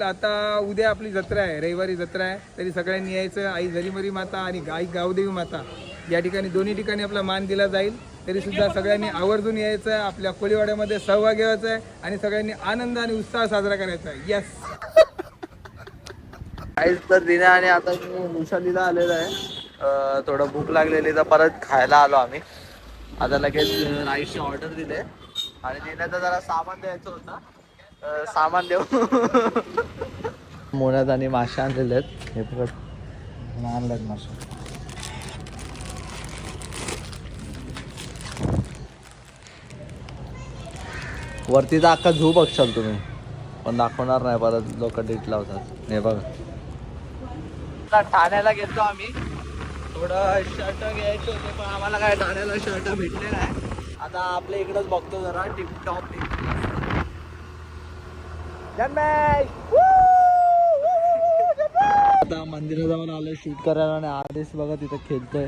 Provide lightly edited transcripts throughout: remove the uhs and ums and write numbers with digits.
आता उद्या आपली जत्रा आहे, रविवारी जत्रा आहे. तरी सगळ्यांनी यायचं. आई झरीमरी माता आणि आई गावदेवी माता या ठिकाणी दोन्ही ठिकाणी आपला मान दिला जाईल. तरी सुद्धा सगळ्यांनी आवर्जून यायचं आहे, आपल्या कोळीवाड्यामध्ये सहभाग घ्यायचा आहे आणि सगळ्यांनी आनंद आणि उत्साह साजरा करायचा आहे. यस. काहीच तर दिने आणि आता वैशालीला आलेलं आहे. थोडं भूक लागलेली तर परत खायला आलो आम्ही. आता लगेच राईसची ऑर्डर दिले आणि दिण्याचं जरा सामान द्यायचं होतं, सामान देऊ. मोन्यात आणि मासे आणलेले आहेत. हे परत आणलेत मासे. वरतीचा अख्खा झू बघशाल तुम्ही, पण दाखवणार नाही, परत लोक डिट लावतात. हे बघा, ठाण्याला गेलो आम्ही. थोडं शर्ट घ्यायचे होते पण आम्हाला काय ठाण्याला शर्ट भेटले नाही. आता आपल्या इकडंच बघतो जरा टिपटॉप. आता मंदिरात जाऊन आलोय शूट करायला आणि आधीच बघा तिथं खेळतोय.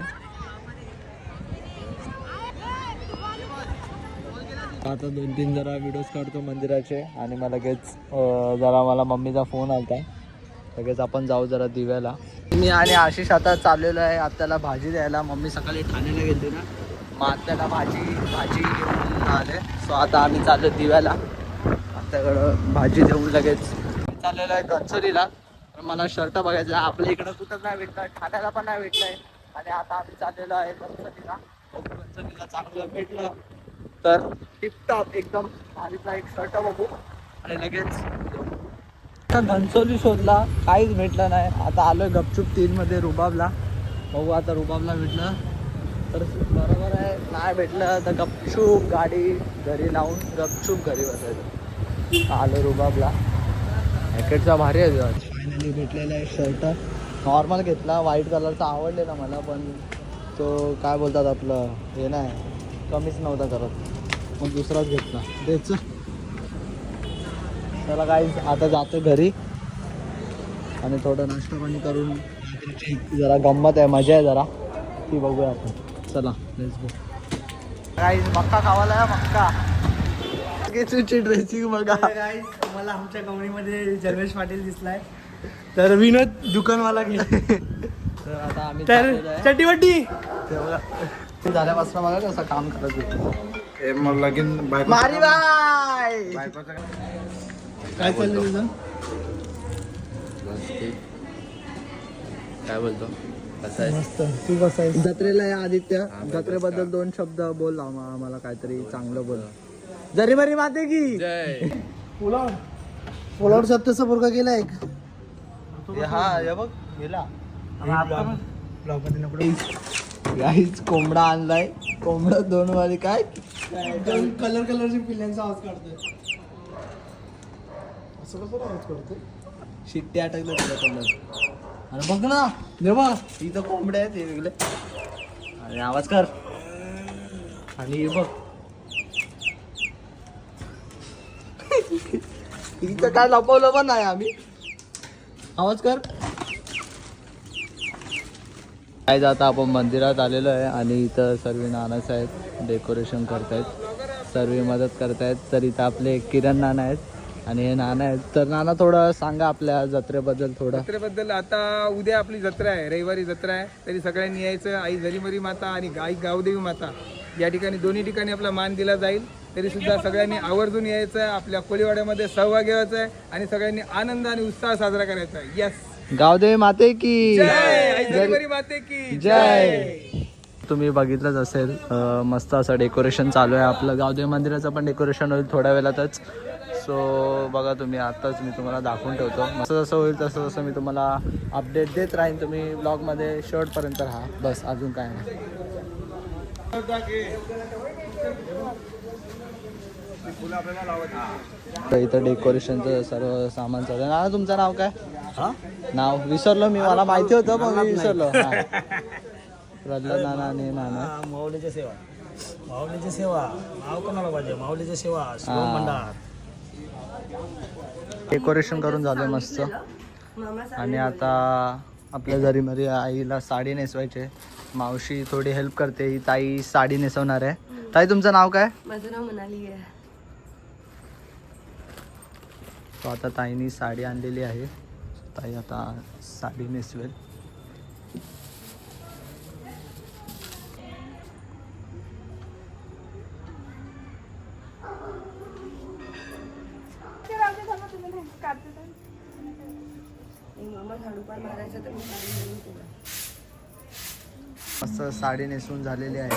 आता 2-3 जरा व्हिडिओज काढतो मंदिराचे आणि मला लगेच जरा मला मम्मीचा फोन आलता. लगेच आपण जाऊ जरा दिव्याला. मी आणि आशिष आता चाललेलो आहे आत्याला भाजी द्यायला. मम्मी सकाळी ठाण्याला गेली ना, मग आत्याला भाजी घेऊन आले. सो आता आम्ही चाललो दिव्याला, आत्याकडं भाजी देऊन लगेच चाललेलो आहे गणसोलीला. मला शर्ट बघायचा आपल्या इकडं कुठं नाही भेटलं, ठाण्याला पण नाही भेटलंय. आणि आता आम्ही चाललेलो आहे गणसोलीला. गणसोलीला चांगलं भेटलं तर टिपटॉप एकदम भारीचा एक शर्ट बघू आणि लगेच घनसोली शोधला, काहीच भेटलं नाही. आता आलोय गपचूप 3 मध्ये रुबाबला. बघू आता रुबाबला भेटलं तर बरोबर आहे, नाही भेटलं तर गपचूप गाडी घरी लावून गपचूप घरी बसायचं. आलो रुबाबला. जॅकेटचा भारी आहे. फायनली भेटलेला आहे शर्ट. नॉर्मल घेतला, व्हाईट कलरचा आवडलेला मला, पण तो काय बोलतात आपलं हे नाही, कमीच नव्हता करत, मग दुसराच घेतला. द्यायचं चला गाईज, आता जातो घरी आणि थोडं नाश्ता पाणी करून जरा गंमत आहे, मजा आहे जरा, ती बघूया आपण. चला लेट्स गो गाईज. मक्का खावाला आहे, मक्का. तुझी ड्रेसिंग बघा गाईज. मला आमच्या कंपनीमध्ये जन्मेश पाटील दिसलाय, तर विनोद दुकानवाला घे. तर आता आम्ही तर चट्टीवट्टी झाल्यापासून मला कसं काम करत होतं. मारी बाय. काय चाललं तुझं? काय बोलतो कसं आहे? मस्त. तू कसं आहे? जत्रेला आहे आदित्य. जत्रेबद्दल 2 शब्द बोल आम्हाला, काहीतरी चांगलं बोल. जरी मरी माते की जय. पोलावर सत्याचा पोरगा गेला एक. हा हे बघ गेला. ब्लॉग गाईच कोंबडा आणलाय. कोंबडा 2 वाली काय कलरची पिल्ल्यांचा आवाज काढतोय. असं कसं आवाज करतोय? शिट्टी अटकलं तुला कोंबड्यात. अरे बघ ना, देवा इथं कोंबड्या आहेत, हे वेगळे. अरे आवाज कर. आणि हे बघ इथं काय लपवलं पण नाही आम्ही. आवाज कर. काय आता आपण मंदिरात आलेलो आहे आणि इथं सर्व नानासाहेब डेकोरेशन करतायत, सर्व मदत करतायत. तर इथं आपले किरण नाना आहेत आणि हे नाना आहेत. तर नाना थोडं सांगा आपल्या जत्रेबद्दल. जत्रेबद्दल आता उद्या आपली जत्रा आहे, रविवारी जत्रा आहे. तरी सगळ्यांनी यायचं. आई झरीमरी माता आणि आई गावदेवी माता या ठिकाणी दोन्ही ठिकाणी आपला मान दिला जाईल. तरी सुद्धा सगळ्यांनी आवर्जून यायचं आहे, आपल्या कोळीवाड्यामध्ये सहभाग घ्यायचा आहे आणि सगळ्यांनी आनंद आणि उत्साह साजरा करायचा आहे. यस. गावदेवी माते की जय. आई झरीमरी माते की जय. तुम्ही बघितलंच असेल, मस्त असं डेकोरेशन चालू आहे आपलं. गावदेवी मंदिराचं पण डेकोरेशन होईल थोड्या वेळातच. सो बघा तुम्ही, आत्ताच मी तुम्हाला दाखवून ठेवतो. मस्त जसं होईल तसं तसं मी तुम्हाला अपडेट देत राहीन. तुम्ही ब्लॉगमध्ये शेवटपर्यंत राहा, बस अजून काय नाही. तर इथं डेकोरेशनचं सर्व सामान चालू आहे. नाना तुमचं नाव काय? नाव विसरलो मी, मला माहिती होतं पण मी विसरलो. प्रल्हाद नाना आणि नाना. माऊलीच्या सेवा. माऊलीची सेवा नाव कोणाला पाहिजे? माऊलीची सेवा शिवम भंडार. डेकोरेशन करून झालं मस्त. आणि आता आपल्या घरी मध्ये आईला साडी नेसवायची. मावशी थोडी हेल्प करते. ही ताई साडी नेसवणार आहे. ताई तुमचं नाव काय? माझं नाव मनाली आहे. सो आता ताईनी साडी आणलेली आहे, ताई आता साडी नेसवेल. मस्त साडी नेसून झालेली आहे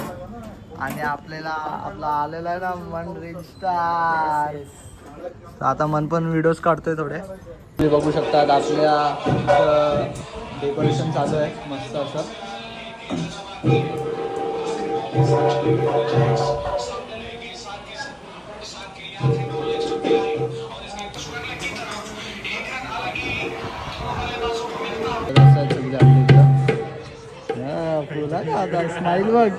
आणि आपला आलेला आहे ना मन रील स्टार. आता मन पण व्हिडिओज काढतोय थोडे. तुम्ही बघू शकता आपल्या डेकोरेशन चालू आहे मस्त असं. फुला ना आता स्माईल बघ.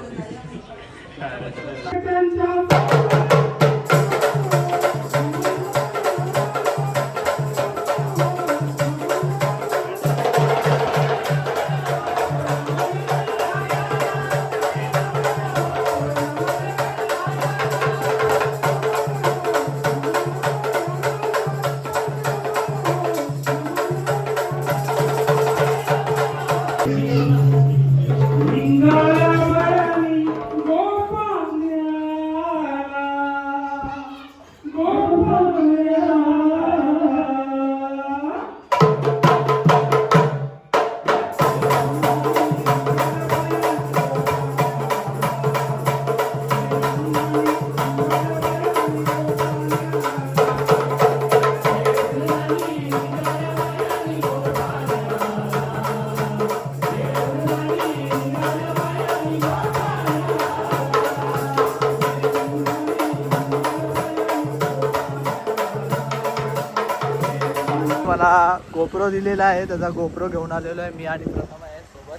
मला गोप्रो दिलेला आहे, त्याचा गोप्रो घेऊन आलेलो आहे मी आणि प्रथम आहे सोबत.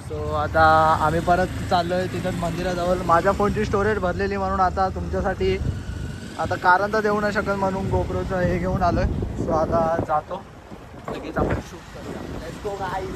सो आता आम्ही परत चाललो आहे तिथं मंदिराजवळ. माझ्या फोनची स्टोरेज भरलेली म्हणून आता तुमच्यासाठी आता कारण तर देऊ नाही शकत म्हणून गोप्रोचं हे घेऊन आलो आहे. सो आता जातो लगेच आपण शूट करूया. Let's go guys.